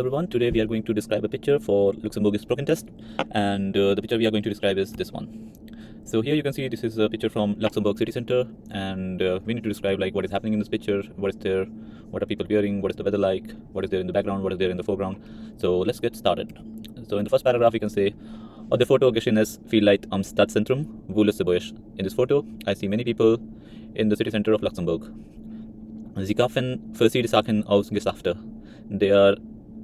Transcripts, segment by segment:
Everyone, today we are going to describe a picture for Luxembourgish Sproochentest, and the picture we are going to describe is this one. So here you can see this is a picture from Luxembourg city center, and we need to describe like what is happening in this picture, what is there, what are people wearing, what is the weather like, what is there in the background, what is there in the foreground. So let's get started. So in the first paragraph we can say, of the photo geschiedenis viel Leid am Stadtzentrum, wo Luxembourg. In this photo, I see many people in the city center of Luxembourg. Sie kaufen verschiedene Sachen aus Geschäfte. They are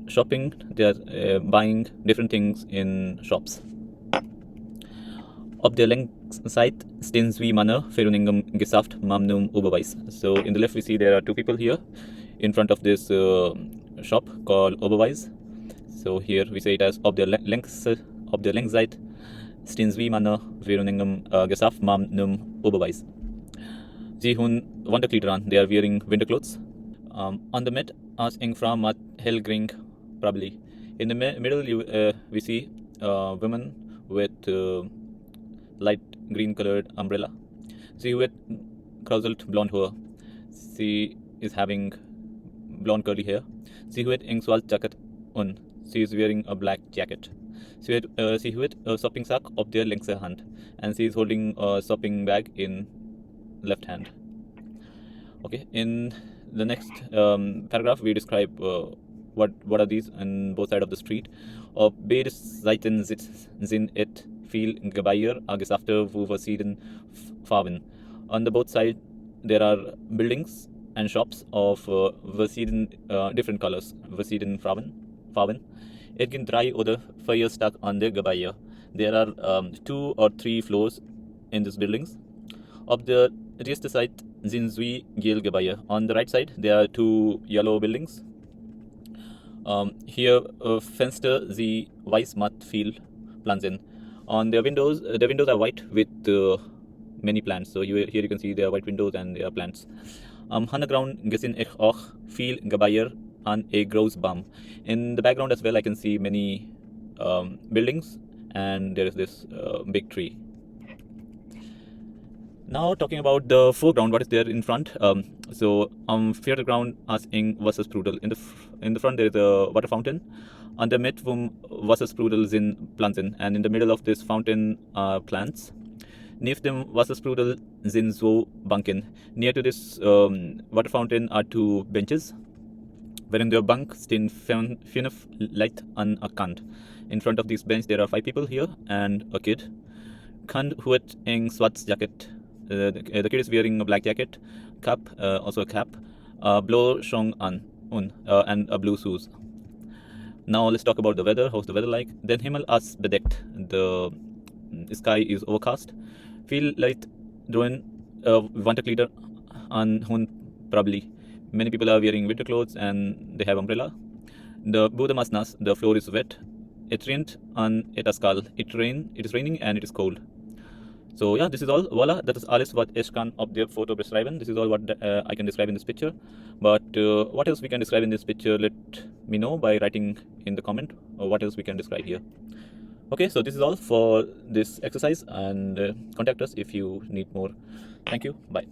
shopping, they are buying different things in shops. Op der Längsseite stehen zwei Männer für einem Geschäft Mamnum Oberweis. So in the left we see there are two people here in front of this shop called Oberweis. So here we say it as op der Längsseite stehen zwei Männer für einem Geschäft Mamnum Oberweis. Sie haben Winterkleider an, they are wearing winter clothes. On the mid, as eng fra mat hellgreen, probably. In the middle, we see women with light green colored umbrella. She with crozzled blonde hair. She is having blonde curly hair. She with eng swart jacket on. She is wearing a black jacket. She with a shopping sack of their längste hand, and she is holding a shopping bag in left hand. Okay, in the next paragraph we describe what are these on both sides of the street. Auf beide Seiten sind et viel Gebäude Geschäfte wo verschiedene Farben. On the both sides there are buildings and shops of verschiedene different colors, verschiedene Farben. Es gibt 3 oder 4 Stock an der Gebäude. There are 2 or 3 floors in these buildings. Auf der rechten Seite sind zwei gelbe Gebäude. On the right side, there are 2 yellow buildings. Here, Fenster, sie weiß matt viel Pflanzen. On the windows are white with many plants. So here you can see there are white windows and there are plants. Am Hanneground gesehen ich auch viel Gebäude an a groß Baum. In the background as well, I can see many buildings, and there is this big tree. Now talking about the foreground, what is there in front? So Foreground as in Wassersprudel. In the front there is a water fountain. On the mid Wassersprudel sind Pflanzen, and in the middle of this fountain are plants. Neben dem Wassersprudel sind so Banken. Near to this water fountain are 2 benches. Wherein der Bank stehen 5 Leute an a Kant. In front of this bench there are 5 people here and a kid. Kant hat eng schwarz jacket. The kid is wearing a black jacket, cap, also a cap, blue shong an, and a blue shoes. Now let's talk about the weather. How's the weather like? Den Himmel as bedeckt. The sky is overcast. Viel light drawing Winterkleider an Hund probably. Many people are wearing winter clothes and they have umbrella. The Bodem is nass. The floor is wet. It rained and it is kalt. It is raining and it is cold. So yeah, this is all. Voila, that is alles what ich kann auf der Foto beschreiben. This is all what I can describe in this picture. But what else we can describe in this picture, let me know by writing in the comment or what else we can describe here. Okay, so this is all for this exercise, and contact us if you need more. Thank you. Bye.